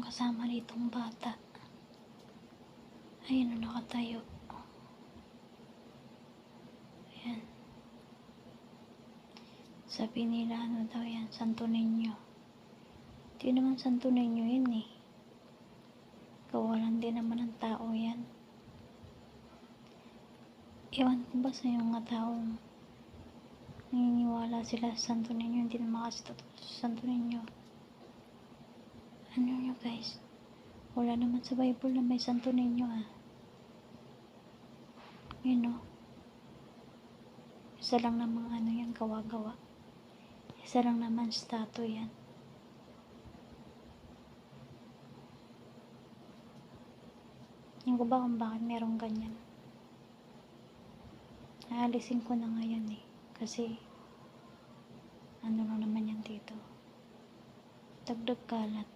kasama ditong bata. Ayun, nakatayo. Ayan. Sabi nila, ano daw yan, Santo Niño. Di naman Santo Niño yun eh. Kawalan din naman ng tao yan. Ewan ko ba sa yung mga taong naniniwala sila sa Santo Niño, hindi naman kasi totoo sa Santo Niño. Ano nyo guys? Wala naman sa Bible na may Santo Niño ah. You know? Isa lang namang ano yan, gawa-gawa. Isa lang naman statue yan. Yung ko ba kung bakit merong ganyan? Aalisin ko na ngayon eh. Kasi ano na naman yan dito. Dagdag kalat.